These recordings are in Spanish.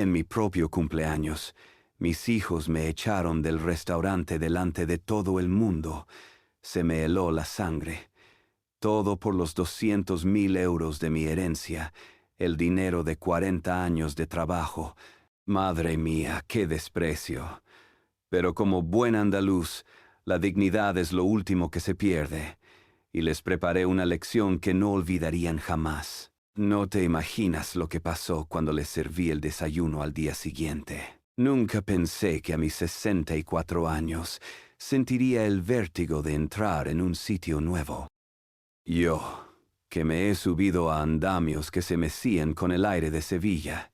En mi propio cumpleaños, mis hijos me echaron del restaurante delante de todo el mundo. Se me heló la sangre. Todo por los 200.000 euros de mi herencia, el dinero de 40 años de trabajo. Madre mía, qué desprecio. Pero como buen andaluz, la dignidad es lo último que se pierde, y les preparé una lección que no olvidarían jamás. No te imaginas lo que pasó cuando les serví el desayuno al día siguiente. Nunca pensé que a mis 64 años sentiría el vértigo de entrar en un sitio nuevo. Yo, que me he subido a andamios que se mecían con el aire de Sevilla,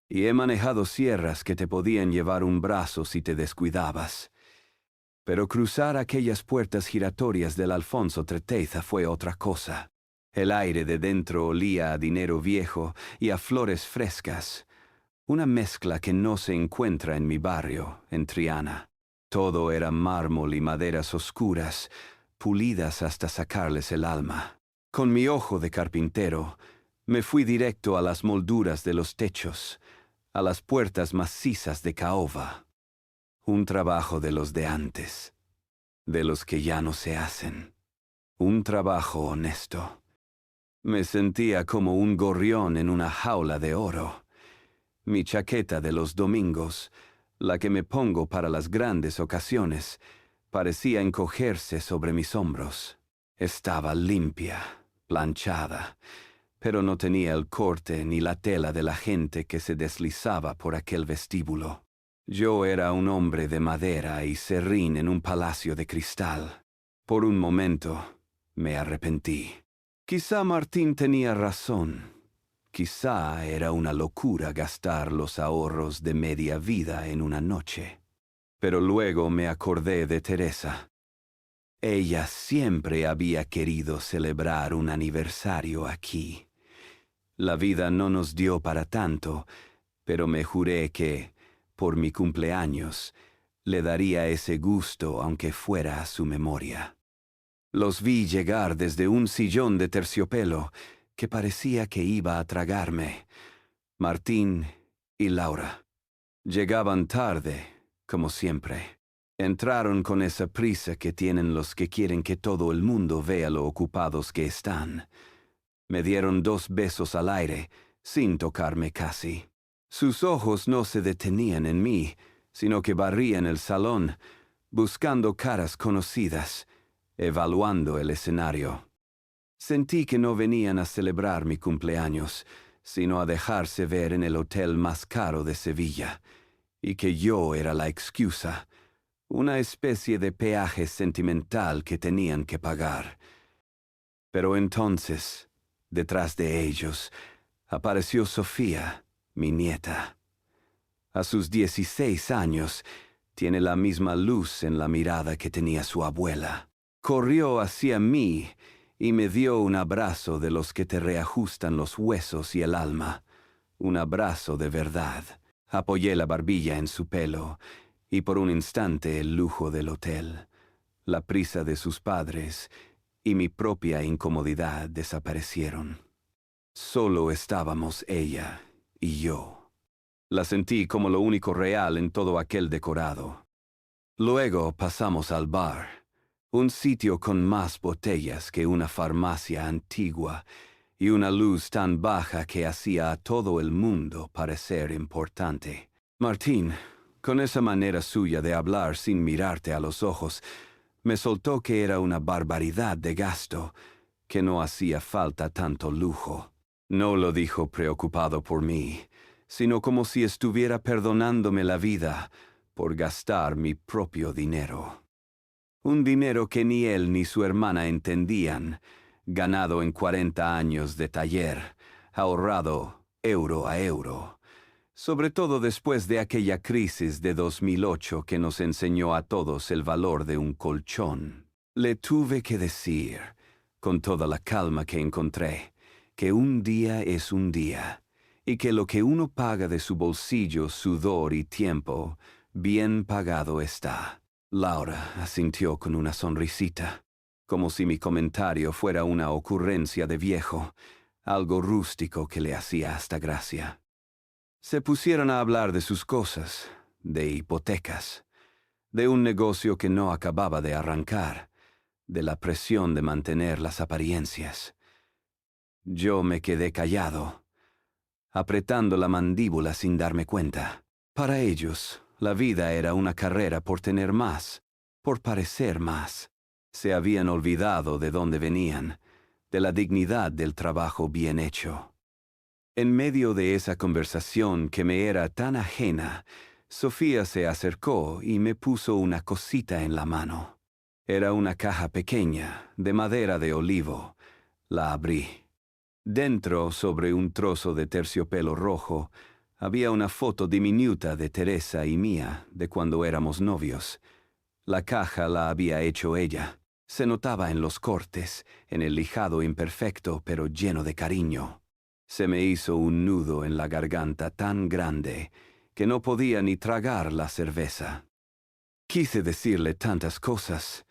y he manejado sierras que te podían llevar un brazo si te descuidabas. Pero cruzar aquellas puertas giratorias del Alfonso Treteiza fue otra cosa. El aire de dentro olía a dinero viejo y a flores frescas, una mezcla que no se encuentra en mi barrio, en Triana. Todo era mármol y maderas oscuras, pulidas hasta sacarles el alma. Con mi ojo de carpintero, me fui directo a las molduras de los techos, a las puertas macizas de caoba. Un trabajo de los de antes, de los que ya no se hacen. Un trabajo honesto. Me sentía como un gorrión en una jaula de oro. Mi chaqueta de los domingos, la que me pongo para las grandes ocasiones, parecía encogerse sobre mis hombros. Estaba limpia, planchada, pero no tenía el corte ni la tela de la gente que se deslizaba por aquel vestíbulo. Yo era un hombre de madera y serrín en un palacio de cristal. Por un momento, me arrepentí. Quizá Martín tenía razón. Quizá era una locura gastar los ahorros de media vida en una noche. Pero luego me acordé de Teresa. Ella siempre había querido celebrar un aniversario aquí. La vida no nos dio para tanto, pero me juré que, por mi cumpleaños, le daría ese gusto aunque fuera a su memoria. Los vi llegar desde un sillón de terciopelo que parecía que iba a tragarme. Martín y Laura. Llegaban tarde, como siempre. Entraron con esa prisa que tienen los que quieren que todo el mundo vea lo ocupados que están. Me dieron 2 besos al aire, sin tocarme casi. Sus ojos no se detenían en mí, sino que barrían el salón, buscando caras conocidas, evaluando el escenario. Sentí que no venían a celebrar mi cumpleaños, sino a dejarse ver en el hotel más caro de Sevilla, y que yo era la excusa, una especie de peaje sentimental que tenían que pagar. Pero entonces, detrás de ellos, apareció Sofía, mi nieta. A sus 16 años, tiene la misma luz en la mirada que tenía su abuela. Corrió hacia mí y me dio un abrazo de los que te reajustan los huesos y el alma. Un abrazo de verdad. Apoyé la barbilla en su pelo, y por un instante el lujo del hotel, la prisa de sus padres y mi propia incomodidad desaparecieron. Solo estábamos ella y yo. La sentí como lo único real en todo aquel decorado. Luego pasamos al bar, un sitio con más botellas que una farmacia antigua y una luz tan baja que hacía a todo el mundo parecer importante. Martín, con esa manera suya de hablar sin mirarte a los ojos, me soltó que era una barbaridad de gasto, que no hacía falta tanto lujo. No lo dijo preocupado por mí, sino como si estuviera perdonándome la vida por gastar mi propio dinero. Un dinero que ni él ni su hermana entendían, ganado en 40 años de taller, ahorrado euro a euro. Sobre todo después de aquella crisis de 2008 que nos enseñó a todos el valor de un colchón. Le tuve que decir, con toda la calma que encontré, que un día es un día, y que lo que uno paga de su bolsillo, sudor y tiempo, bien pagado está. Laura asintió con una sonrisita, como si mi comentario fuera una ocurrencia de viejo, algo rústico que le hacía hasta gracia. Se pusieron a hablar de sus cosas, de hipotecas, de un negocio que no acababa de arrancar, de la presión de mantener las apariencias. Yo me quedé callado, apretando la mandíbula sin darme cuenta. Para ellos, la vida era una carrera por tener más, por parecer más. Se habían olvidado de dónde venían, de la dignidad del trabajo bien hecho. En medio de esa conversación que me era tan ajena, Sofía se acercó y me puso una cosita en la mano. Era una caja pequeña, de madera de olivo. La abrí. Dentro, sobre un trozo de terciopelo rojo, había una foto diminuta de Teresa y mía de cuando éramos novios. La caja la había hecho ella. Se notaba en los cortes, en el lijado imperfecto pero lleno de cariño. Se me hizo un nudo en la garganta tan grande que no podía ni tragar la cerveza. Quise decirle tantas cosas,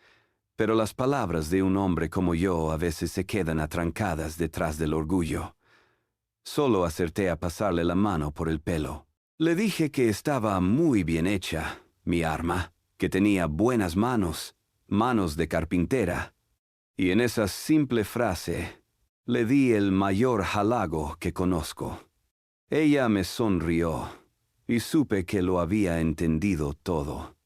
pero las palabras de un hombre como yo a veces se quedan atrancadas detrás del orgullo. Solo acerté a pasarle la mano por el pelo. Le dije que estaba muy bien hecha, mi arma, que tenía buenas manos, manos de carpintera. Y en esa simple frase le di el mayor halago que conozco. Ella me sonrió y supe que lo había entendido todo.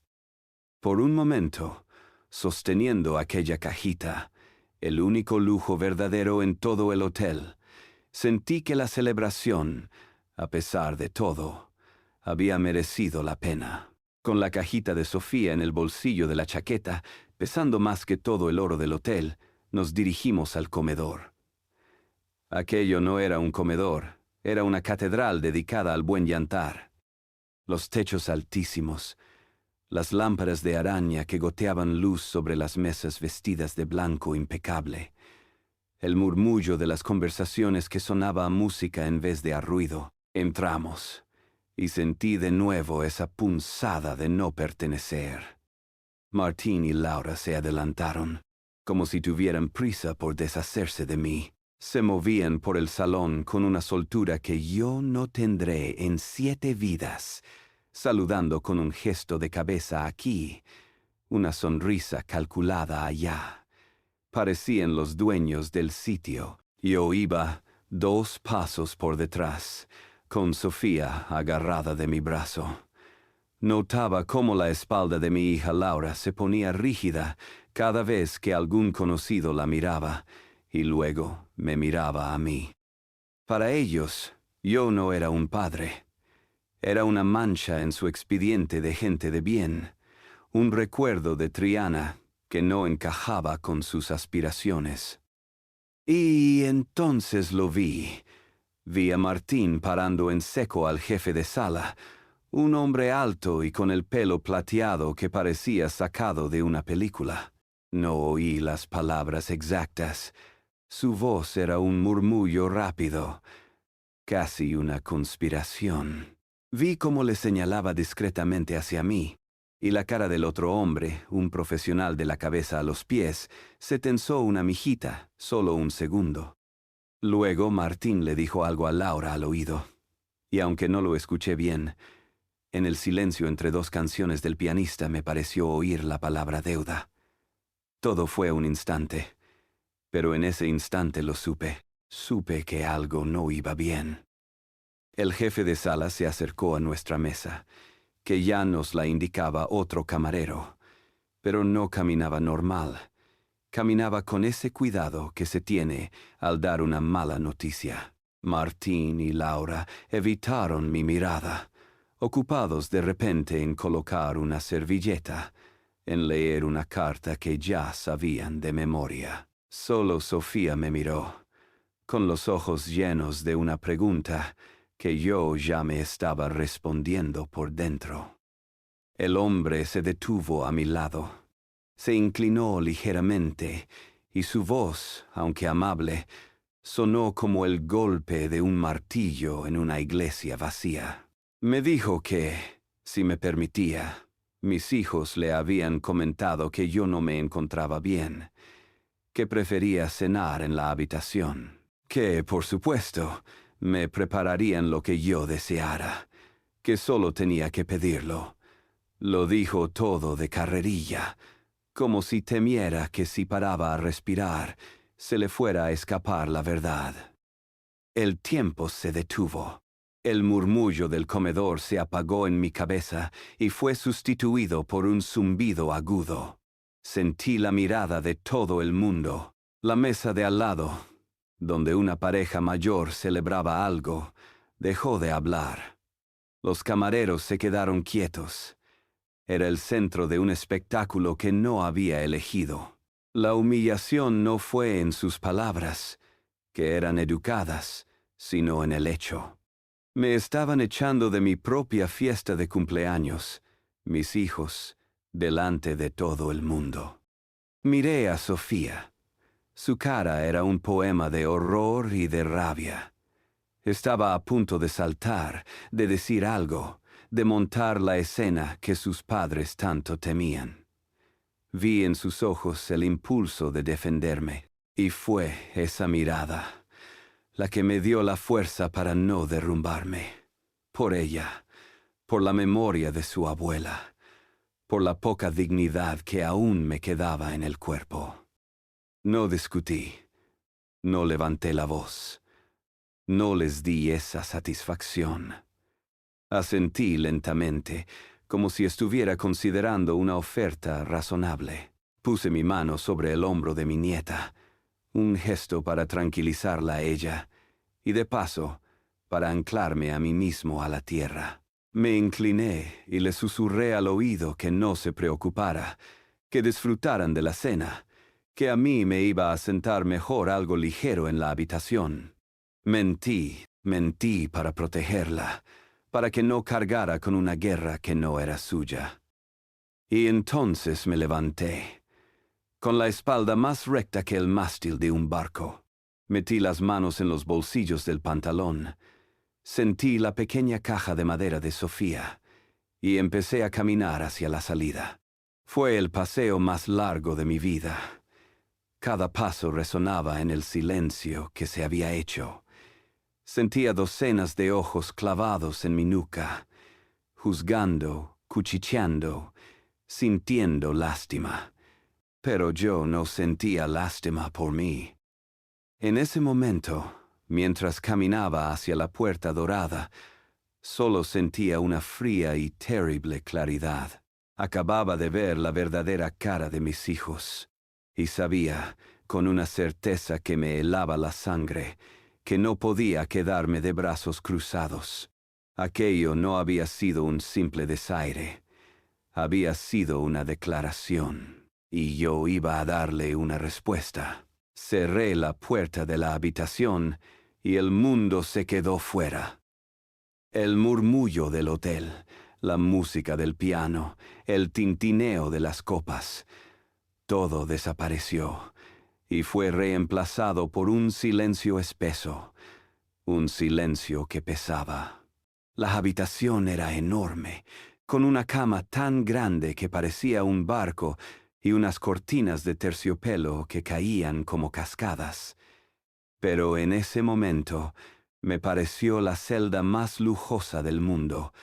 Por un momento, sosteniendo aquella cajita, el único lujo verdadero en todo el hotel, sentí que la celebración, a pesar de todo, había merecido la pena. Con la cajita de Sofía en el bolsillo de la chaqueta, pesando más que todo el oro del hotel, nos dirigimos al comedor. Aquello no era un comedor, era una catedral dedicada al buen yantar. Los techos altísimos, las lámparas de araña que goteaban luz sobre las mesas vestidas de blanco impecable, el murmullo de las conversaciones que sonaba a música en vez de a ruido. Entramos, y sentí de nuevo esa punzada de no pertenecer. Martín y Laura se adelantaron, como si tuvieran prisa por deshacerse de mí. Se movían por el salón con una soltura que yo no tendré en 7 vidas, saludando con un gesto de cabeza aquí, una sonrisa calculada allá. Parecían los dueños del sitio. Yo iba 2 pasos por detrás, con Sofía agarrada de mi brazo. Notaba cómo la espalda de mi hija Laura se ponía rígida cada vez que algún conocido la miraba, y luego me miraba a mí. Para ellos, yo no era un padre. Era una mancha en su expediente de gente de bien, un recuerdo de Triana que no encajaba con sus aspiraciones. Y entonces lo vi. Vi a Martín parando en seco al jefe de sala, un hombre alto y con el pelo plateado que parecía sacado de una película. No oí las palabras exactas. Su voz era un murmullo rápido, casi una conspiración. Vi cómo le señalaba discretamente hacia mí, y la cara del otro hombre, un profesional de la cabeza a los pies, se tensó una mijita, solo un segundo. Luego Martín le dijo algo a Laura al oído, y aunque no lo escuché bien, en el silencio entre 2 canciones del pianista me pareció oír la palabra deuda. Todo fue un instante. Pero en ese instante lo supe. Supe que algo no iba bien. El jefe de sala se acercó a nuestra mesa, que ya nos la indicaba otro camarero, pero no caminaba normal. Caminaba con ese cuidado que se tiene al dar una mala noticia. Martín y Laura evitaron mi mirada, ocupados de repente en colocar una servilleta, en leer una carta que ya sabían de memoria. Solo Sofía me miró, con los ojos llenos de una pregunta que yo ya me estaba respondiendo por dentro. El hombre se detuvo a mi lado, se inclinó ligeramente, y su voz, aunque amable, sonó como el golpe de un martillo en una iglesia vacía. Me dijo que, si me permitía, mis hijos le habían comentado que yo no me encontraba bien, que prefería cenar en la habitación, que, por supuesto, me prepararían lo que yo deseara, que solo tenía que pedirlo. Lo dijo todo de carrerilla, como si temiera que si paraba a respirar, se le fuera a escapar la verdad. El tiempo se detuvo. El murmullo del comedor se apagó en mi cabeza y fue sustituido por un zumbido agudo. Sentí la mirada de todo el mundo. La mesa de al lado, donde una pareja mayor celebraba algo, dejó de hablar. Los camareros se quedaron quietos. Era el centro de un espectáculo que no había elegido. La humillación no fue en sus palabras, que eran educadas, sino en el hecho. Me estaban echando de mi propia fiesta de cumpleaños, mis hijos, delante de todo el mundo. Miré a Sofía. Su cara era un poema de horror y de rabia. Estaba a punto de saltar, de decir algo, de montar la escena que sus padres tanto temían. Vi en sus ojos el impulso de defenderme, y fue esa mirada la que me dio la fuerza para no derrumbarme. Por ella, por la memoria de su abuela, por la poca dignidad que aún me quedaba en el cuerpo. No discutí, no levanté la voz, no les di esa satisfacción. Asentí lentamente, como si estuviera considerando una oferta razonable. Puse mi mano sobre el hombro de mi nieta, un gesto para tranquilizarla a ella, y de paso, para anclarme a mí mismo a la tierra. Me incliné y le susurré al oído que no se preocupara, que disfrutaran de la cena, que a mí me iba a sentar mejor algo ligero en la habitación. Mentí para protegerla, para que no cargara con una guerra que no era suya. Y entonces me levanté, con la espalda más recta que el mástil de un barco. Metí las manos en los bolsillos del pantalón, sentí la pequeña caja de madera de Sofía, y empecé a caminar hacia la salida. Fue el paseo más largo de mi vida. Cada paso resonaba en el silencio que se había hecho. Sentía docenas de ojos clavados en mi nuca, juzgando, cuchicheando, sintiendo lástima. Pero yo no sentía lástima por mí. En ese momento, mientras caminaba hacia la puerta dorada, solo sentía una fría y terrible claridad. Acababa de ver la verdadera cara de mis hijos, y sabía, con una certeza que me helaba la sangre, que no podía quedarme de brazos cruzados. Aquello no había sido un simple desaire, había sido una declaración, y yo iba a darle una respuesta. Cerré la puerta de la habitación y el mundo se quedó fuera. El murmullo del hotel, la música del piano, el tintineo de las copas, todo desapareció y fue reemplazado por un silencio espeso, un silencio que pesaba. La habitación era enorme, con una cama tan grande que parecía un barco y unas cortinas de terciopelo que caían como cascadas. Pero en ese momento me pareció la celda más lujosa del mundo,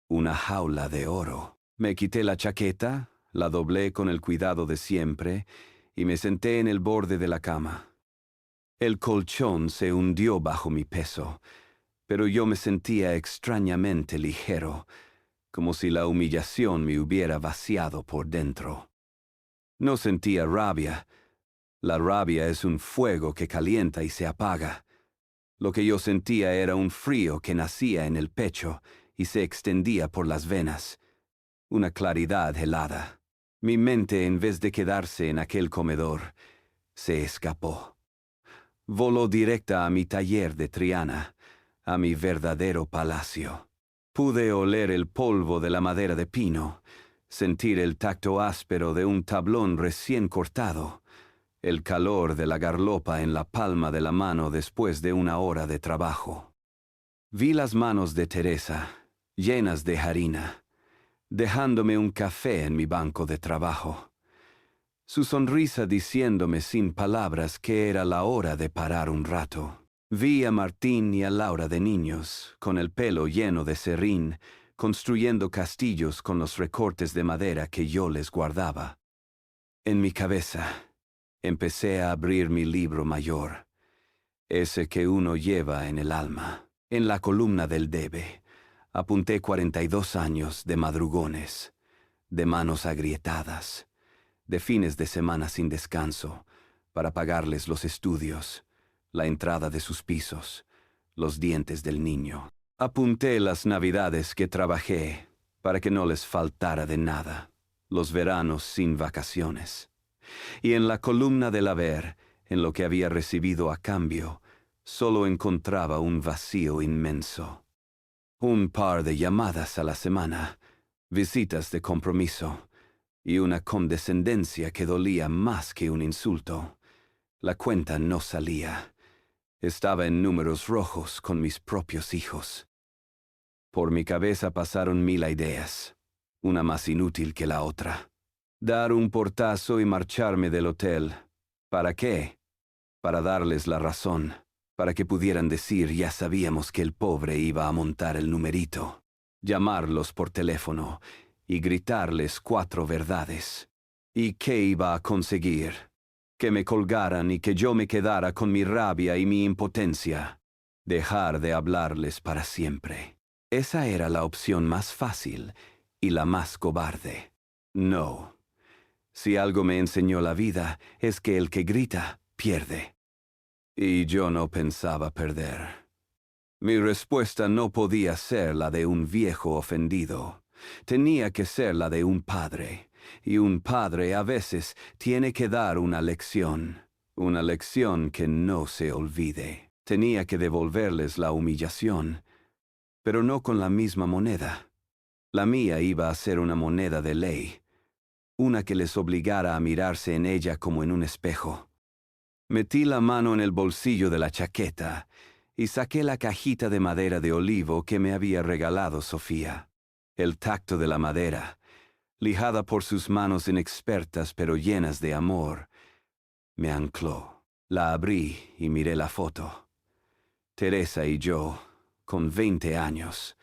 una jaula de oro. Me quité la chaqueta, la doblé con el cuidado de siempre y me senté en el borde de la cama. El colchón se hundió bajo mi peso, pero yo me sentía extrañamente ligero, como si la humillación me hubiera vaciado por dentro. No sentía rabia. La rabia es un fuego que calienta y se apaga. Lo que yo sentía era un frío que nacía en el pecho y se extendía por las venas. Una claridad helada. Mi mente, en vez de quedarse en aquel comedor, se escapó. Voló directa a mi taller de Triana, a mi verdadero palacio. Pude oler el polvo de la madera de pino, sentir el tacto áspero de un tablón recién cortado, el calor de la garlopa en la palma de la mano después de una hora de trabajo. Vi las manos de Teresa, llenas de harina, dejándome un café en mi banco de trabajo. Su sonrisa diciéndome sin palabras que era la hora de parar un rato. Vi a Martín y a Laura de niños, con el pelo lleno de serrín, construyendo castillos con los recortes de madera que yo les guardaba. En mi cabeza, empecé a abrir mi libro mayor, ese que uno lleva en el alma. En la columna del debe, apunté 42 años de madrugones, de manos agrietadas, de fines de semana sin descanso, para pagarles los estudios, la entrada de sus pisos, los dientes del niño. Apunté las navidades que trabajé para que no les faltara de nada, los veranos sin vacaciones. Y en la columna del haber, en lo que había recibido a cambio, solo encontraba un vacío inmenso. Un par de llamadas a la semana, visitas de compromiso, y una condescendencia que dolía más que un insulto. La cuenta no salía. Estaba en números rojos con mis propios hijos. Por mi cabeza pasaron 1000 ideas, una más inútil que la otra. Dar un portazo y marcharme del hotel. ¿Para qué? Para darles la razón, para que pudieran decir ya sabíamos que el pobre iba a montar el numerito. Llamarlos por teléfono y gritarles 4 verdades. ¿Y qué iba a conseguir? Que me colgaran y que yo me quedara con mi rabia y mi impotencia. Dejar de hablarles para siempre. Esa era la opción más fácil y la más cobarde. No. Si algo me enseñó la vida es que el que grita, pierde. Y yo no pensaba perder. Mi respuesta no podía ser la de un viejo ofendido. Tenía que ser la de un padre. Y un padre a veces tiene que dar una lección que no se olvide. Tenía que devolverles la humillación, pero no con la misma moneda. La mía iba a ser una moneda de ley, una que les obligara a mirarse en ella como en un espejo. Metí la mano en el bolsillo de la chaqueta y saqué la cajita de madera de olivo que me había regalado Sofía. El tacto de la madera, lijada por sus manos inexpertas pero llenas de amor, me ancló. La abrí y miré la foto. Teresa y yo, con 20 años,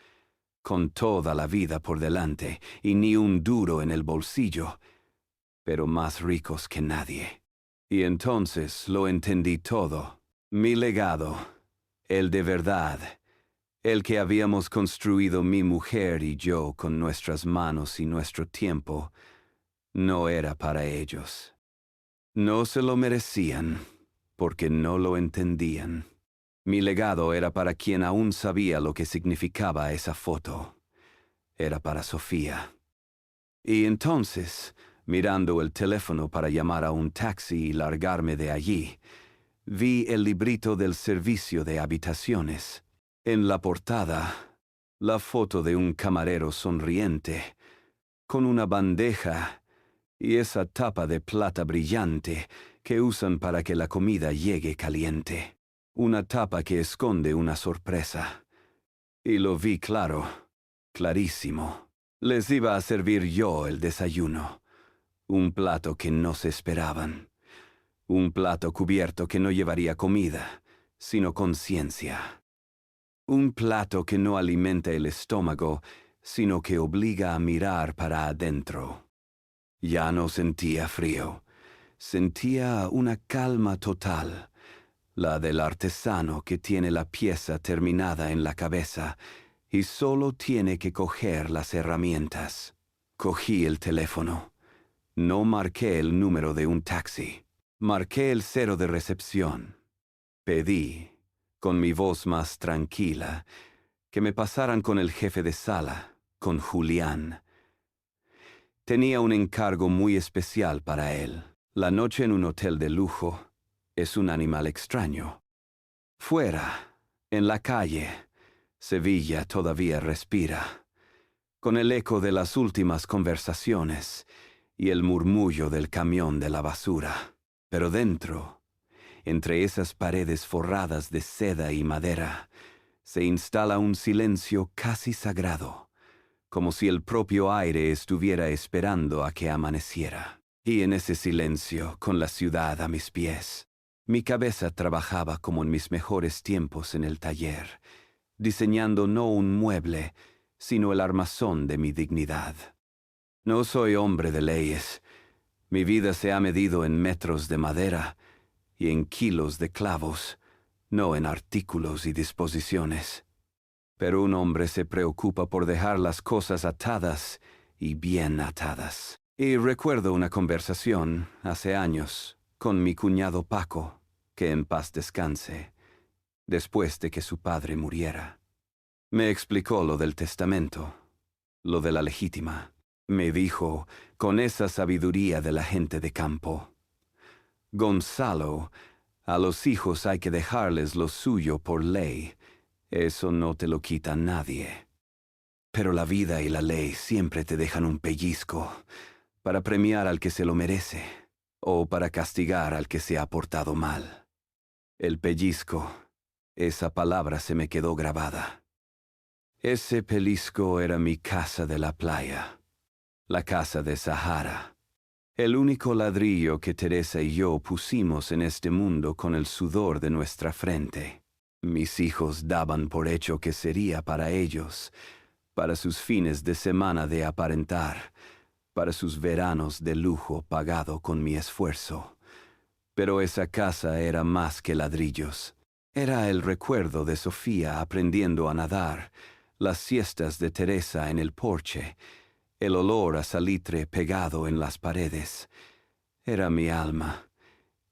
con toda la vida por delante y ni un duro en el bolsillo, pero más ricos que nadie. Y entonces lo entendí todo. Mi legado, el de verdad, el que habíamos construido mi mujer y yo con nuestras manos y nuestro tiempo, no era para ellos. No se lo merecían, porque no lo entendían. Mi legado era para quien aún sabía lo que significaba esa foto. Era para Sofía. Y entonces, mirando el teléfono para llamar a un taxi y largarme de allí, vi el librito del servicio de habitaciones. En la portada, la foto de un camarero sonriente, con una bandeja y esa tapa de plata brillante que usan para que la comida llegue caliente. Una tapa que esconde una sorpresa. Y lo vi claro, clarísimo. Les iba a servir yo el desayuno. Un plato que no se esperaban. Un plato cubierto que no llevaría comida, sino conciencia. Un plato que no alimenta el estómago, sino que obliga a mirar para adentro. Ya no sentía frío. Sentía una calma total, la del artesano que tiene la pieza terminada en la cabeza y solo tiene que coger las herramientas. Cogí el teléfono. No marqué el número de un taxi. Marqué el 0 de recepción. Pedí, con mi voz más tranquila, que me pasaran con el jefe de sala, con Julián. Tenía un encargo muy especial para él. La noche en un hotel de lujo es un animal extraño. Fuera, en la calle, Sevilla todavía respira, con el eco de las últimas conversaciones y el murmullo del camión de la basura. Pero dentro, entre esas paredes forradas de seda y madera, se instala un silencio casi sagrado, como si el propio aire estuviera esperando a que amaneciera. Y en ese silencio, con la ciudad a mis pies, Mi cabeza trabajaba como en mis mejores tiempos en el taller, diseñando no un mueble, sino el armazón de mi dignidad. No soy hombre de leyes. Mi vida se ha medido en metros de madera y en kilos de clavos, no en artículos y disposiciones. Pero un hombre se preocupa por dejar las cosas atadas y bien atadas. Y recuerdo una conversación, hace años, con mi cuñado Paco, que en paz descanse, después de que su padre muriera. Me explicó lo del testamento, lo de la legítima. Me dijo, con esa sabiduría de la gente de campo: Gonzalo, a los hijos hay que dejarles lo suyo por ley. Eso no te lo quita nadie. Pero la vida y la ley siempre te dejan un pellizco, para premiar al que se lo merece, o para castigar al que se ha portado mal. El pellizco, esa palabra se me quedó grabada. Ese pellizco era mi casa de la playa, la casa de Sahara, el único ladrillo que Teresa y yo pusimos en este mundo con el sudor de nuestra frente. Mis hijos daban por hecho que sería para ellos, para sus fines de semana de aparentar, para sus veranos de lujo pagado con mi esfuerzo. Pero esa casa era más que ladrillos. Era el recuerdo de Sofía aprendiendo a nadar, las siestas de Teresa en el porche, el olor a salitre pegado en las paredes. Era mi alma,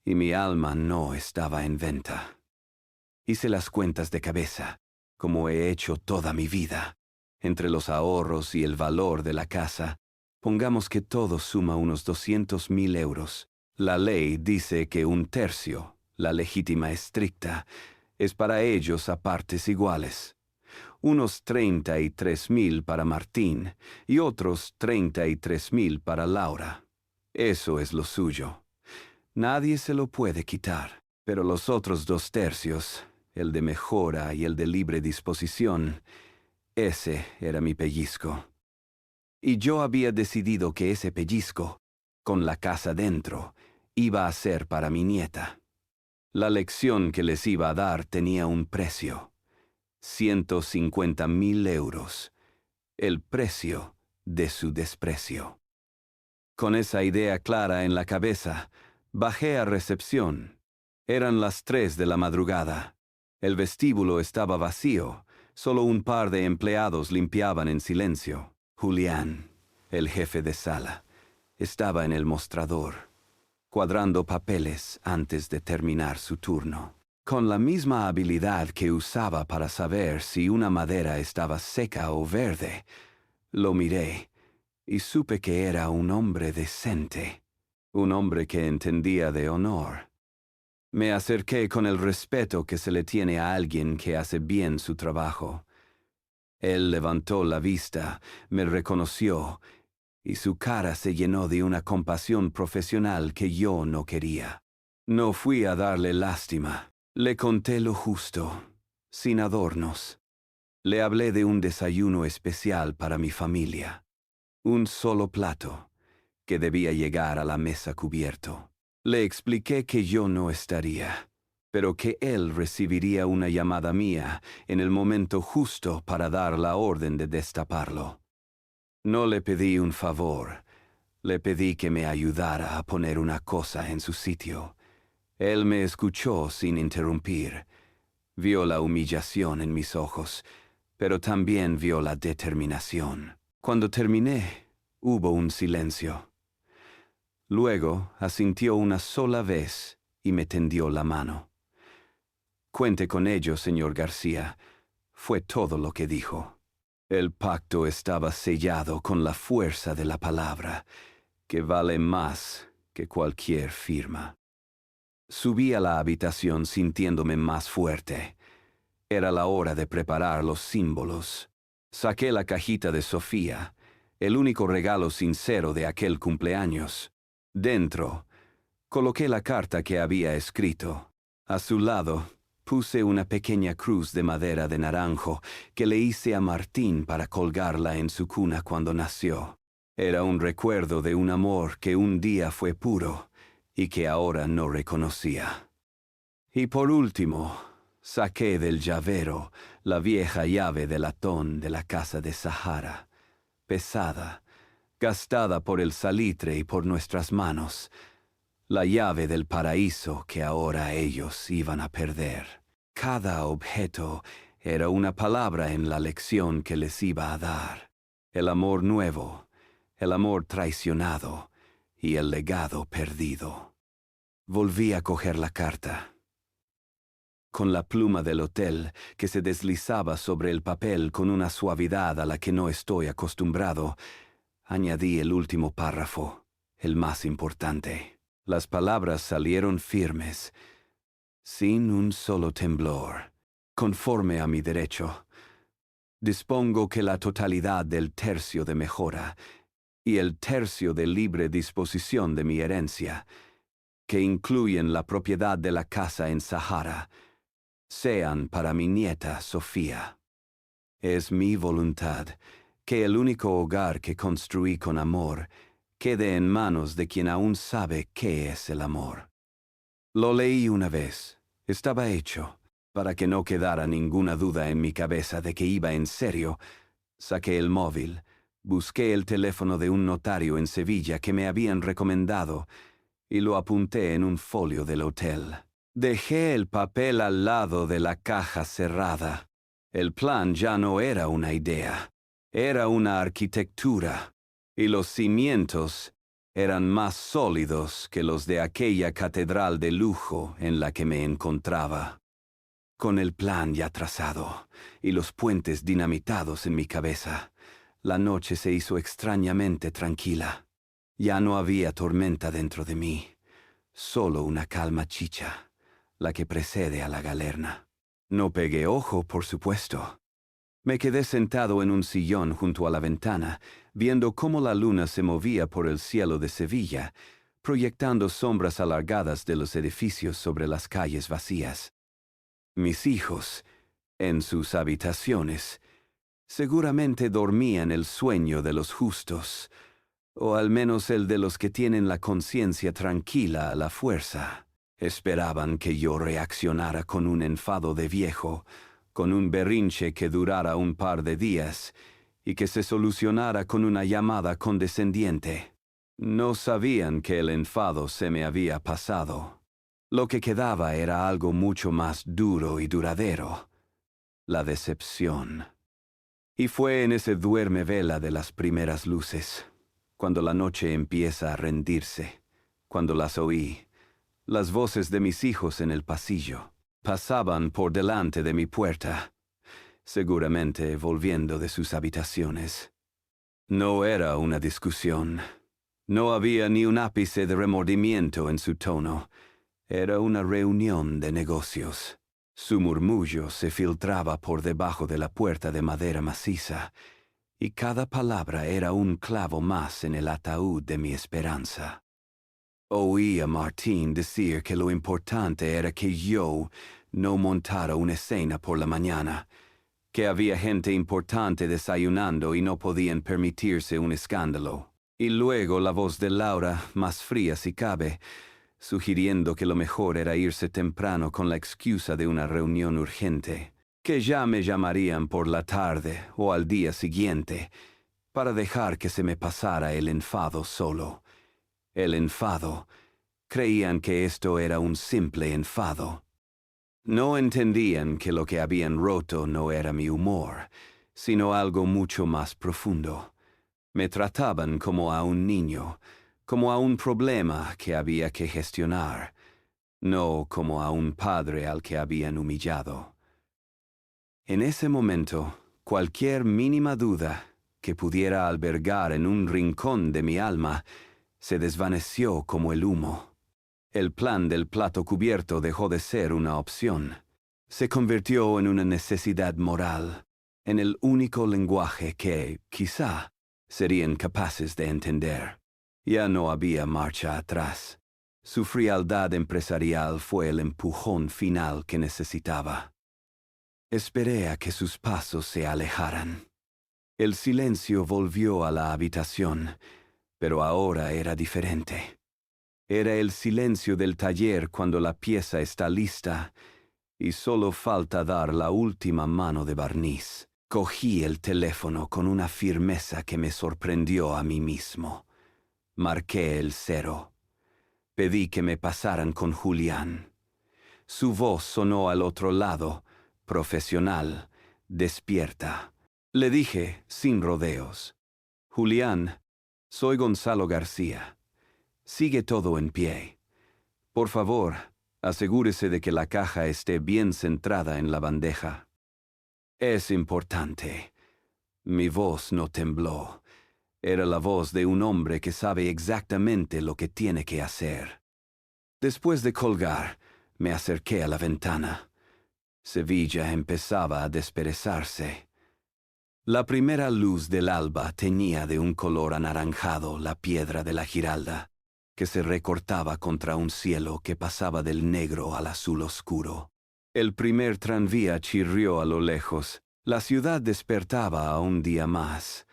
y mi alma no estaba en venta. Hice las cuentas de cabeza, como he hecho toda mi vida. Entre los ahorros y el valor de la casa, pongamos que todo suma unos 200.000 euros. La ley dice que 1/3, la legítima estricta, es para ellos a partes iguales. Unos 33.000 para Martín y otros 33.000 para Laura. Eso es lo suyo. Nadie se lo puede quitar. Pero los otros 2/3, el de mejora y el de libre disposición, ese era mi pellizco. Y yo había decidido que ese pellizco, con la casa dentro, iba a ser para mi nieta. La lección que les iba a dar tenía un precio: 150.000 euros, el precio de su desprecio. Con esa idea clara en la cabeza, bajé a recepción. Eran las 3 de la madrugada. El vestíbulo estaba vacío, solo un par de empleados limpiaban en silencio. Julián, el jefe de sala, estaba en el mostrador, cuadrando papeles antes de terminar su turno. Con la misma habilidad que usaba para saber si una madera estaba seca o verde, lo miré y supe que era un hombre decente, un hombre que entendía de honor. Me acerqué con el respeto que se le tiene a alguien que hace bien su trabajo. Él levantó la vista, me reconoció, y su cara se llenó de una compasión profesional que yo no quería. No fui a darle lástima. Le conté lo justo, sin adornos. Le hablé de un desayuno especial para mi familia. Un solo plato, que debía llegar a la mesa cubierto. Le expliqué que yo no estaría, pero que él recibiría una llamada mía en el momento justo para dar la orden de destaparlo. No le pedí un favor, le pedí que me ayudara a poner una cosa en su sitio. Él me escuchó sin interrumpir. Vio la humillación en mis ojos, pero también vio la determinación. Cuando terminé, hubo un silencio. Luego asintió una sola vez y me tendió la mano. Cuente con ello, señor García, fue todo lo que dijo. El pacto estaba sellado con la fuerza de la palabra, que vale más que cualquier firma. Subí a la habitación sintiéndome más fuerte. Era la hora de preparar los símbolos. Saqué la cajita de Sofía, el único regalo sincero de aquel cumpleaños. Dentro, coloqué la carta que había escrito. A su lado, puse una pequeña cruz de madera de naranjo que le hice a Martín para colgarla en su cuna cuando nació. Era un recuerdo de un amor que un día fue puro y que ahora no reconocía. Y por último, saqué del llavero la vieja llave de latón de la casa de Sahara, pesada, gastada por el salitre y por nuestras manos, la llave del paraíso que ahora ellos iban a perder. Cada objeto era una palabra en la lección que les iba a dar. El amor nuevo, el amor traicionado y el legado perdido. Volví a coger la carta. Con la pluma del hotel que se deslizaba sobre el papel con una suavidad a la que no estoy acostumbrado, añadí el último párrafo, el más importante. Las palabras salieron firmes, sin un solo temblor, conforme a mi derecho. Dispongo que la totalidad del tercio de mejora y el tercio de libre disposición de mi herencia, que incluyen la propiedad de la casa en Sahara, sean para mi nieta Sofía. Es mi voluntad que el único hogar que construí con amor quede en manos de quien aún sabe qué es el amor. Lo leí una vez. Estaba hecho. Para que no quedara ninguna duda en mi cabeza de que iba en serio, saqué el móvil, busqué el teléfono de un notario en Sevilla que me habían recomendado y lo apunté en un folio del hotel. Dejé el papel al lado de la caja cerrada. El plan ya no era una idea, era una arquitectura, y los cimientos eran más sólidos que los de aquella catedral de lujo en la que me encontraba. Con el plan ya trazado y los puentes dinamitados en mi cabeza, la noche se hizo extrañamente tranquila. Ya no había tormenta dentro de mí, solo una calma chicha, la que precede a la galerna. No pegué ojo, por supuesto. Me quedé sentado en un sillón junto a la ventana, viendo cómo la luna se movía por el cielo de Sevilla, proyectando sombras alargadas de los edificios sobre las calles vacías. Mis hijos, en sus habitaciones, seguramente dormían el sueño de los justos, o al menos el de los que tienen la conciencia tranquila a la fuerza. Esperaban que yo reaccionara con un enfado de viejo, con un berrinche que durara un par de días y que se solucionara con una llamada condescendiente. No sabían que el enfado se me había pasado. Lo que quedaba era algo mucho más duro y duradero, la decepción. Y fue en ese duerme vela de las primeras luces, cuando la noche empieza a rendirse, cuando las oí, las voces de mis hijos en el pasillo. Pasaban por delante de mi puerta, seguramente volviendo de sus habitaciones. No era una discusión. No había ni un ápice de remordimiento en su tono. Era una reunión de negocios. Su murmullo se filtraba por debajo de la puerta de madera maciza, y cada palabra era un clavo más en el ataúd de mi esperanza. Oí a Martín decir que lo importante era que yo no montara una escena por la mañana, que había gente importante desayunando y no podían permitirse un escándalo. Y luego la voz de Laura, más fría si cabe, sugiriendo que lo mejor era irse temprano con la excusa de una reunión urgente, que ya me llamarían por la tarde o al día siguiente, para dejar que se me pasara el enfado solo. El enfado. Creían que esto era un simple enfado. No entendían que lo que habían roto no era mi humor, sino algo mucho más profundo. Me trataban como a un niño, como a un problema que había que gestionar, no como a un padre al que habían humillado. En ese momento, cualquier mínima duda que pudiera albergar en un rincón de mi alma se desvaneció como el humo. El plan del plato cubierto dejó de ser una opción. Se convirtió en una necesidad moral, en el único lenguaje que, quizá, serían capaces de entender. Ya no había marcha atrás. Su frialdad empresarial fue el empujón final que necesitaba. Esperé a que sus pasos se alejaran. El silencio volvió a la habitación, pero ahora era diferente. Era el silencio del taller cuando la pieza está lista y solo falta dar la última mano de barniz. Cogí el teléfono con una firmeza que me sorprendió a mí mismo. Marqué el 0. Pedí que me pasaran con Julián. Su voz sonó al otro lado, profesional, despierta. Le dije, sin rodeos: Julián, soy Gonzalo García. Sigue todo en pie. Por favor, asegúrese de que la caja esté bien centrada en la bandeja. Es importante. Mi voz no tembló. Era la voz de un hombre que sabe exactamente lo que tiene que hacer. Después de colgar, me acerqué a la ventana. Sevilla empezaba a desperezarse. La primera luz del alba teñía de un color anaranjado la piedra de la Giralda, que se recortaba contra un cielo que pasaba del negro al azul oscuro. El primer tranvía chirrió a lo lejos. La ciudad despertaba a un día más,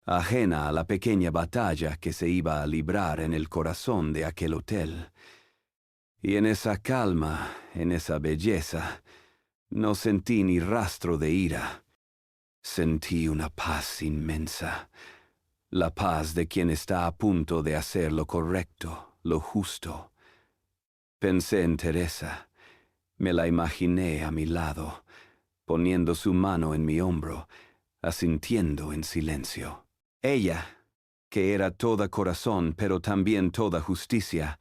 ajena a la pequeña batalla que se iba a librar en el corazón de aquel hotel. Y en esa calma, en esa belleza, no sentí ni rastro de ira. Sentí una paz inmensa, la paz de quien está a punto de hacer lo correcto, lo justo. Pensé en Teresa, me la imaginé a mi lado, poniendo su mano en mi hombro, asintiendo en silencio. Ella, que era toda corazón pero también toda justicia,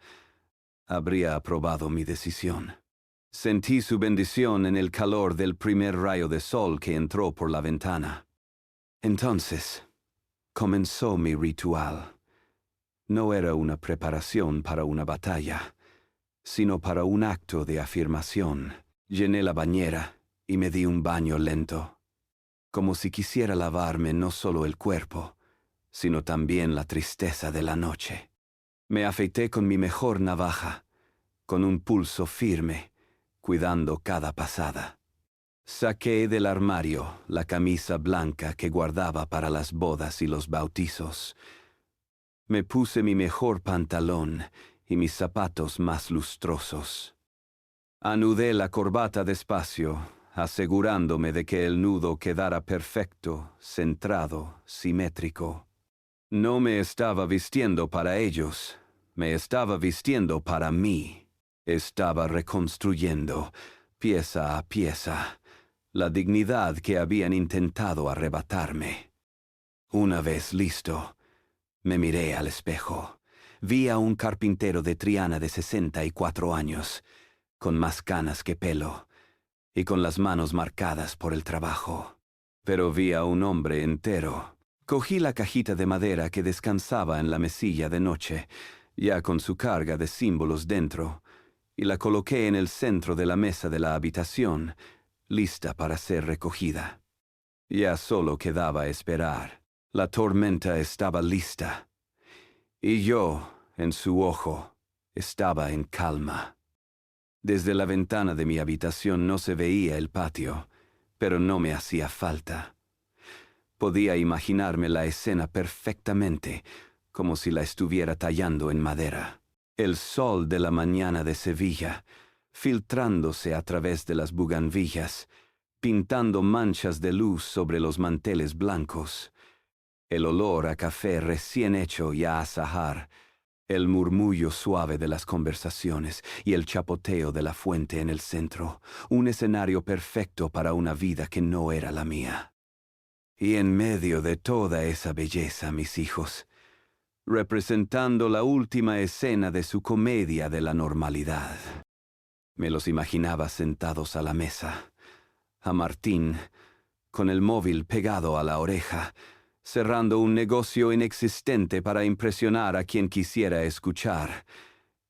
habría aprobado mi decisión. Sentí su bendición en el calor del primer rayo de sol que entró por la ventana. Entonces, comenzó mi ritual. No era una preparación para una batalla, sino para un acto de afirmación. Llené la bañera y me di un baño lento, como si quisiera lavarme no solo el cuerpo, sino también la tristeza de la noche. Me afeité con mi mejor navaja, con un pulso firme, cuidando cada pasada. Saqué del armario la camisa blanca que guardaba para las bodas y los bautizos. Me puse mi mejor pantalón y mis zapatos más lustrosos. Anudé la corbata despacio, asegurándome de que el nudo quedara perfecto, centrado, simétrico. No me estaba vistiendo para ellos, me estaba vistiendo para mí. Estaba reconstruyendo, pieza a pieza, la dignidad que habían intentado arrebatarme. Una vez listo, me miré al espejo. Vi a un carpintero de Triana de 64 años, con más canas que pelo, y con las manos marcadas por el trabajo. Pero vi a un hombre entero. Cogí la cajita de madera que descansaba en la mesilla de noche, ya con su carga de símbolos dentro, y la coloqué en el centro de la mesa de la habitación, lista para ser recogida. Ya solo quedaba esperar. La tormenta estaba lista, y yo, en su ojo, estaba en calma. Desde la ventana de mi habitación no se veía el patio, pero no me hacía falta. Podía imaginarme la escena perfectamente, como si la estuviera tallando en madera. El sol de la mañana de Sevilla, filtrándose a través de las bugambillas, pintando manchas de luz sobre los manteles blancos. El olor a café recién hecho y a azahar, el murmullo suave de las conversaciones y el chapoteo de la fuente en el centro, un escenario perfecto para una vida que no era la mía. Y en medio de toda esa belleza, mis hijos, representando la última escena de su comedia de la normalidad. Me los imaginaba sentados a la mesa, a Martín, con el móvil pegado a la oreja, cerrando un negocio inexistente para impresionar a quien quisiera escuchar,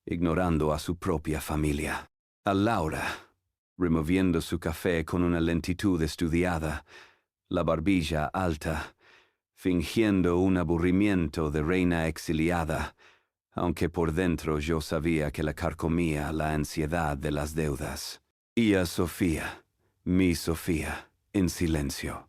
ignorando a su propia familia. A Laura, removiendo su café con una lentitud estudiada, la barbilla alta, fingiendo un aburrimiento de reina exiliada, aunque por dentro yo sabía que la carcomía la ansiedad de las deudas. Y a Sofía, mi Sofía, en silencio,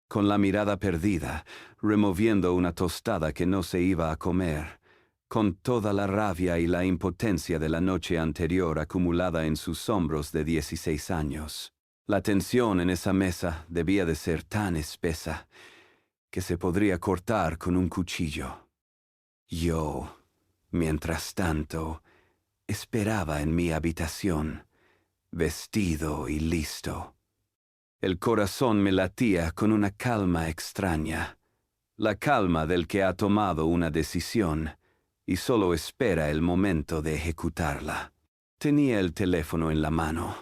con la mirada perdida, removiendo una tostada que no se iba a comer, con toda la rabia y la impotencia de la noche anterior acumulada en sus hombros de 16 años. La tensión en esa mesa debía de ser tan espesa que se podría cortar con un cuchillo. Yo, mientras tanto, esperaba en mi habitación, vestido y listo. El corazón me latía con una calma extraña, la calma del que ha tomado una decisión y solo espera el momento de ejecutarla. Tenía el teléfono en la mano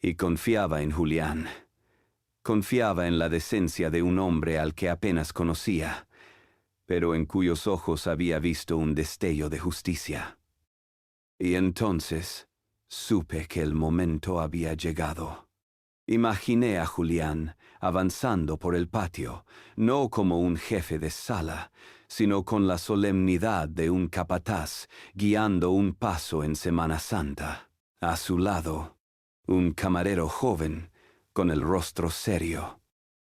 y confiaba en Julián. Confiaba en la decencia de un hombre al que apenas conocía, pero en cuyos ojos había visto un destello de justicia. Y entonces supe que el momento había llegado. Imaginé a Julián avanzando por el patio, no como un jefe de sala, sino con la solemnidad de un capataz guiando un paso en Semana Santa. A su lado, un camarero joven con el rostro serio,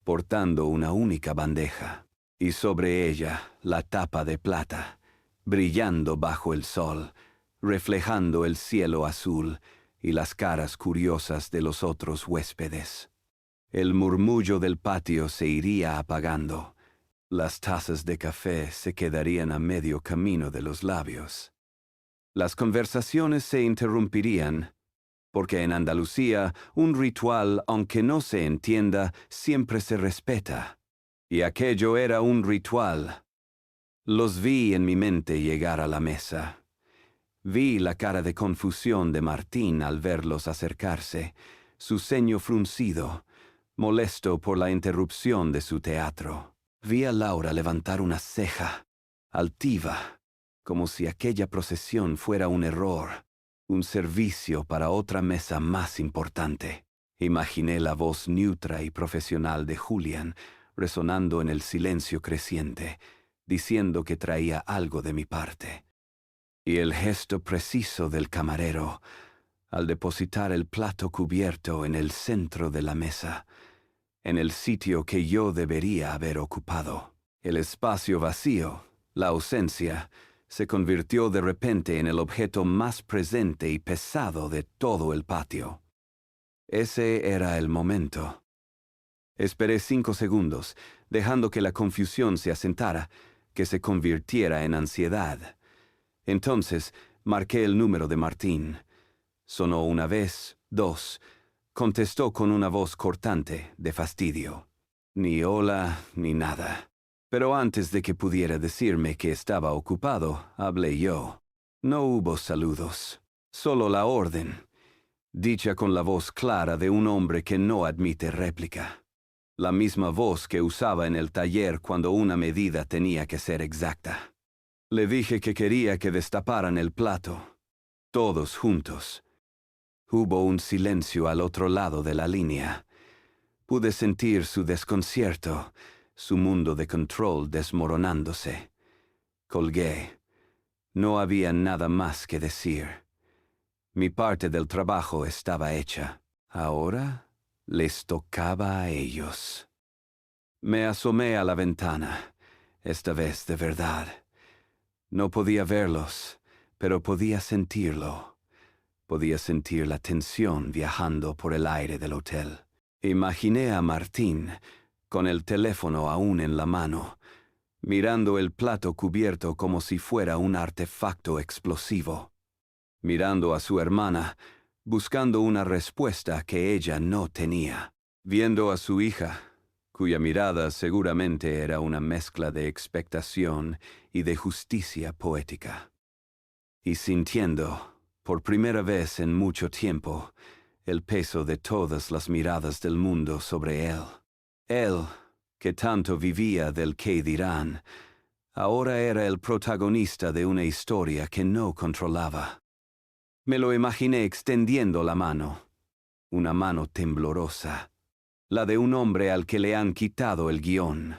portando una única bandeja, y sobre ella la tapa de plata, brillando bajo el sol, reflejando el cielo azul y las caras curiosas de los otros huéspedes. El murmullo del patio se iría apagando. Las tazas de café se quedarían a medio camino de los labios. Las conversaciones se interrumpirían, porque en Andalucía un ritual, aunque no se entienda, siempre se respeta. Y aquello era un ritual. Los vi en mi mente llegar a la mesa. Vi la cara de confusión de Martín al verlos acercarse, su ceño fruncido, molesto por la interrupción de su teatro. Vi a Laura levantar una ceja, altiva, como si aquella procesión fuera un error, un servicio para otra mesa más importante. Imaginé la voz neutra y profesional de Julián resonando en el silencio creciente, diciendo que traía algo de mi parte. Y el gesto preciso del camarero, al depositar el plato cubierto en el centro de la mesa, en el sitio que yo debería haber ocupado. El espacio vacío, la ausencia, se convirtió de repente en el objeto más presente y pesado de todo el patio. Ese era el momento. Esperé 5 segundos, dejando que la confusión se asentara, que se convirtiera en ansiedad. Entonces marqué el número de Martín. Sonó una vez, 2. Contestó con una voz cortante, de fastidio. Ni hola, ni nada. Pero antes de que pudiera decirme que estaba ocupado, hablé yo. No hubo saludos, solo la orden, dicha con la voz clara de un hombre que no admite réplica. La misma voz que usaba en el taller cuando una medida tenía que ser exacta. Le dije que quería que destaparan el plato, todos juntos. Hubo un silencio al otro lado de la línea. Pude sentir su desconcierto, su mundo de control desmoronándose. Colgué. No había nada más que decir. Mi parte del trabajo estaba hecha. Ahora les tocaba a ellos. Me asomé a la ventana, esta vez de verdad. No podía verlos, pero podía sentirlo. Podía sentir la tensión viajando por el aire del hotel. Imaginé a Martín, con el teléfono aún en la mano, mirando el plato cubierto como si fuera un artefacto explosivo. Mirando a su hermana, buscando una respuesta que ella no tenía. Viendo a su hija, cuya mirada seguramente era una mezcla de expectación y de justicia poética. Y sintiendo, por primera vez en mucho tiempo, el peso de todas las miradas del mundo sobre él. Él, que tanto vivía del qué dirán, ahora era el protagonista de una historia que no controlaba. Me lo imaginé extendiendo la mano, una mano temblorosa, la de un hombre al que le han quitado el guión,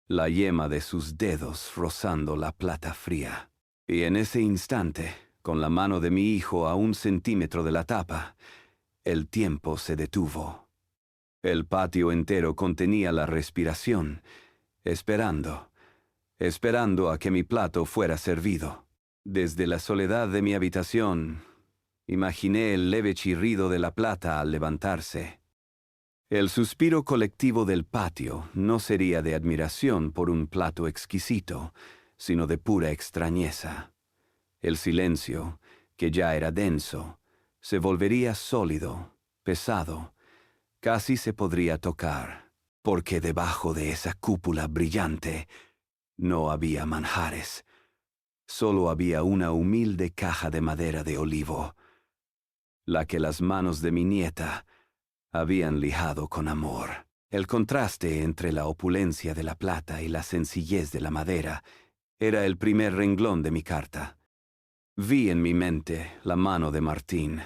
la yema de sus dedos rozando la plata fría. Y en ese instante, con la mano de mi hijo a 1 centímetro de la tapa, el tiempo se detuvo. El patio entero contenía la respiración, esperando esperando a que mi plato fuera servido. Desde la soledad de mi habitación, imaginé el leve chirrido de la plata al levantarse. El suspiro colectivo del patio no sería de admiración por un plato exquisito, sino de pura extrañeza. El silencio, que ya era denso, se volvería sólido, pesado, casi se podría tocar, porque debajo de esa cúpula brillante no había manjares. Solo había una humilde caja de madera de olivo, la que las manos de mi nieta habían lijado con amor. El contraste entre la opulencia de la plata y la sencillez de la madera era el primer renglón de mi carta. Vi en mi mente la mano de Martín,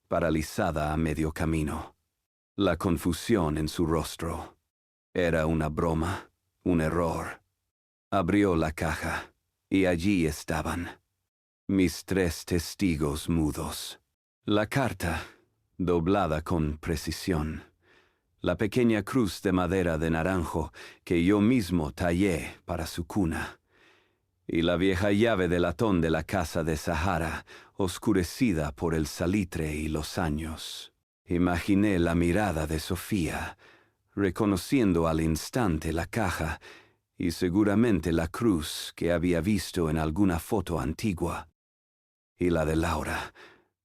paralizada a medio camino. La confusión en su rostro. Era una broma, un error. Abrió la caja, y allí estaban mis 3 testigos mudos. La carta, doblada con precisión. La pequeña cruz de madera de naranjo que yo mismo tallé para su cuna. Y la vieja llave de latón de la casa de Sahara, oscurecida por el salitre y los años. Imaginé la mirada de Sofía, reconociendo al instante la caja y seguramente la cruz que había visto en alguna foto antigua. Y la de Laura,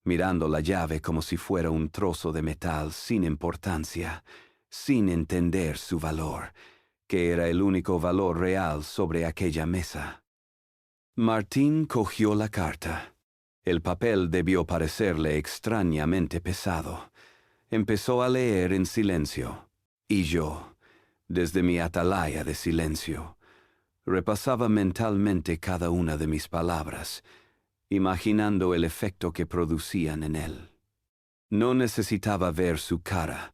mirando la llave como si fuera un trozo de metal sin importancia, sin entender su valor, que era el único valor real sobre aquella mesa. Martín cogió la carta. El papel debió parecerle extrañamente pesado. Empezó a leer en silencio, y yo, desde mi atalaya de silencio, repasaba mentalmente cada una de mis palabras, imaginando el efecto que producían en él. No necesitaba ver su cara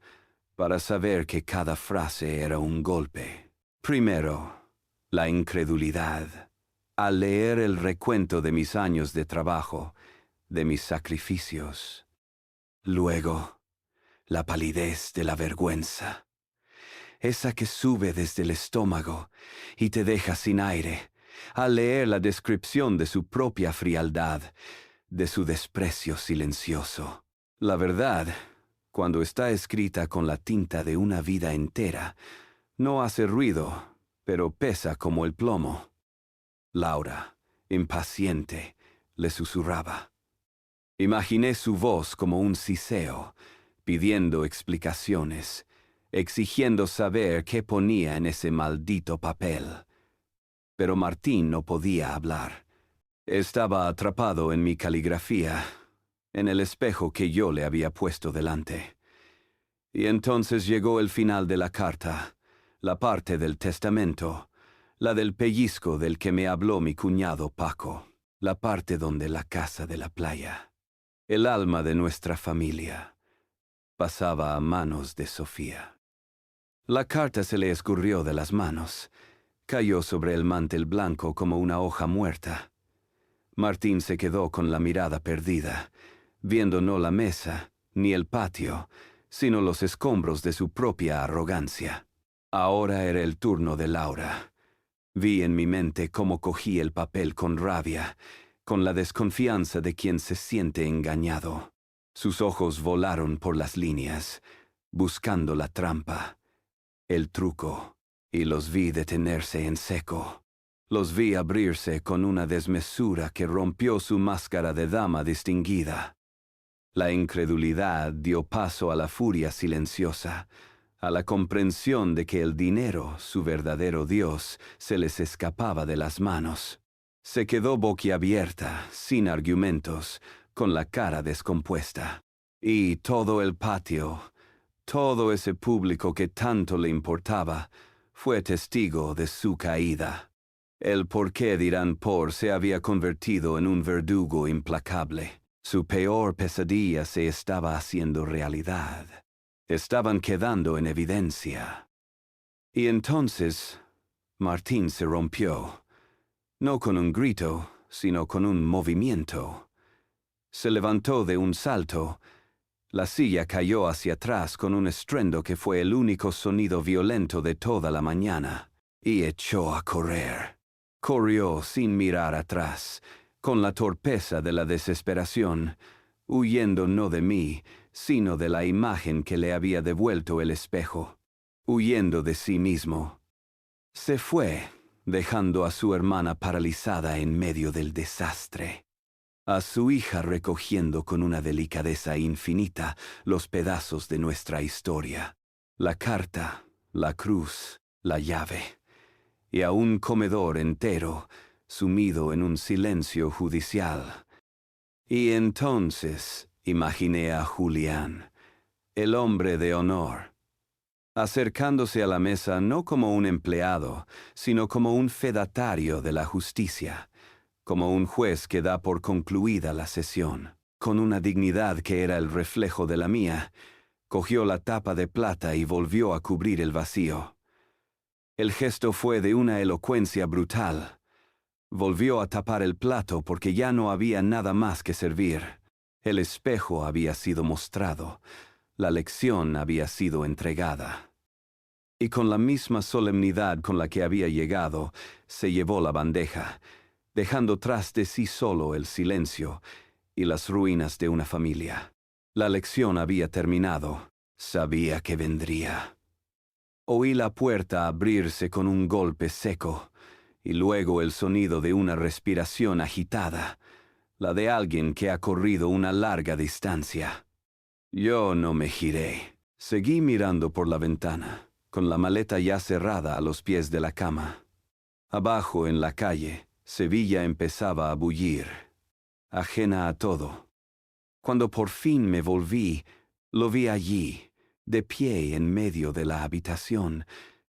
para saber que cada frase era un golpe. Primero, la incredulidad. Al leer el recuento de mis años de trabajo, de mis sacrificios. Luego, la palidez de la vergüenza. Esa que sube desde el estómago y te deja sin aire, al leer la descripción de su propia frialdad, de su desprecio silencioso. La verdad, cuando está escrita con la tinta de una vida entera, no hace ruido, pero pesa como el plomo. Laura, impaciente, le susurraba. Imaginé su voz como un siseo, pidiendo explicaciones, exigiendo saber qué ponía en ese maldito papel. Pero Martín no podía hablar. Estaba atrapado en mi caligrafía, en el espejo que yo le había puesto delante. Y entonces llegó el final de la carta, la parte del testamento, la del pellizco del que me habló mi cuñado Paco, la parte donde la casa de la playa, el alma de nuestra familia, pasaba a manos de Sofía. La carta se le escurrió de las manos, cayó sobre el mantel blanco como una hoja muerta. Martín se quedó con la mirada perdida, viendo no la mesa, ni el patio, sino los escombros de su propia arrogancia. Ahora era el turno de Laura. Vi en mi mente cómo cogí el papel con rabia, con la desconfianza de quien se siente engañado. Sus ojos volaron por las líneas, buscando la trampa, el truco, y los vi detenerse en seco. Los vi abrirse con una desmesura que rompió su máscara de dama distinguida. La incredulidad dio paso a la furia silenciosa, a la comprensión de que el dinero, su verdadero Dios, se les escapaba de las manos. Se quedó boquiabierta, sin argumentos, con la cara descompuesta. Y todo el patio, todo ese público que tanto le importaba, fue testigo de su caída. El por qué dirán por se había convertido en un verdugo implacable. Su peor pesadilla se estaba haciendo realidad. Estaban quedando en evidencia. Y entonces, Martín se rompió, no con un grito, sino con un movimiento. Se levantó de un salto, la silla cayó hacia atrás con un estruendo que fue el único sonido violento de toda la mañana, y echó a correr. Corrió sin mirar atrás, con la torpeza de la desesperación, huyendo no de mí, sino de la imagen que le había devuelto el espejo, huyendo de sí mismo. Se fue, dejando a su hermana paralizada en medio del desastre, a su hija recogiendo con una delicadeza infinita los pedazos de nuestra historia, la carta, la cruz, la llave, y a un comedor entero, sumido en un silencio judicial. Y entonces imaginé a Julián, el hombre de honor, acercándose a la mesa no como un empleado, sino como un fedatario de la justicia, como un juez que da por concluida la sesión. Con una dignidad que era el reflejo de la mía, cogió la tapa de plata y volvió a cubrir el vacío. El gesto fue de una elocuencia brutal. Volvió a tapar el plato porque ya no había nada más que servir. El espejo había sido mostrado, la lección había sido entregada. Y con la misma solemnidad con la que había llegado, se llevó la bandeja, dejando tras de sí solo el silencio y las ruinas de una familia. La lección había terminado. Sabía que vendría. Oí la puerta abrirse con un golpe seco, y luego el sonido de una respiración agitada, la de alguien que ha corrido una larga distancia. Yo no me giré. Seguí mirando por la ventana, con la maleta ya cerrada a los pies de la cama. Abajo en la calle, Sevilla empezaba a bullir, ajena a todo. Cuando por fin me volví, lo vi allí, de pie en medio de la habitación,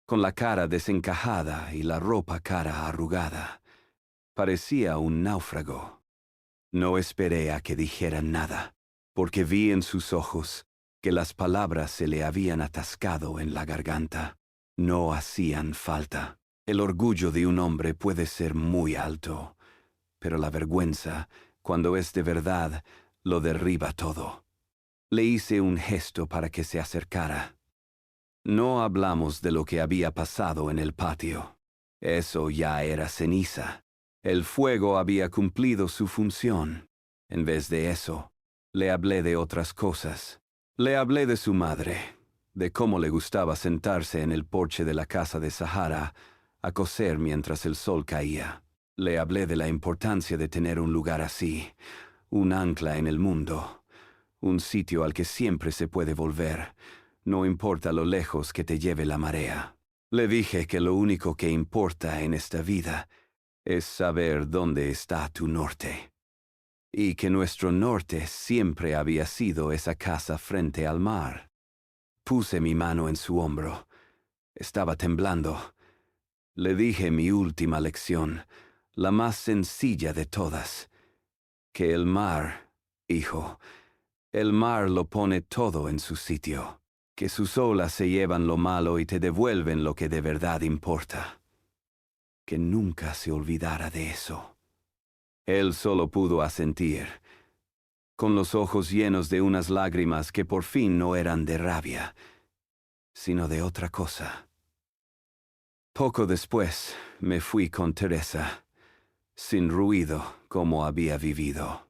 con la cara desencajada y la ropa cara arrugada. Parecía un náufrago. No esperé a que dijera nada, porque vi en sus ojos que las palabras se le habían atascado en la garganta. No hacían falta. El orgullo de un hombre puede ser muy alto, pero la vergüenza, cuando es de verdad, lo derriba todo. Le hice un gesto para que se acercara. No hablamos de lo que había pasado en el patio. Eso ya era ceniza. El fuego había cumplido su función. En vez de eso, le hablé de otras cosas. Le hablé de su madre, de cómo le gustaba sentarse en el porche de la casa de Sahara a coser mientras el sol caía. Le hablé de la importancia de tener un lugar así, un ancla en el mundo, un sitio al que siempre se puede volver, no importa lo lejos que te lleve la marea. Le dije que lo único que importa en esta vida es saber dónde está tu norte, y que nuestro norte siempre había sido esa casa frente al mar. Puse mi mano en su hombro. Estaba temblando. Le dije mi última lección, la más sencilla de todas, que el mar, hijo, el mar lo pone todo en su sitio, que sus olas se llevan lo malo y te devuelven lo que de verdad importa. Que nunca se olvidara de eso. Él solo pudo asentir, con los ojos llenos de unas lágrimas que por fin no eran de rabia, sino de otra cosa. Poco después me fui con Teresa, sin ruido como había vivido.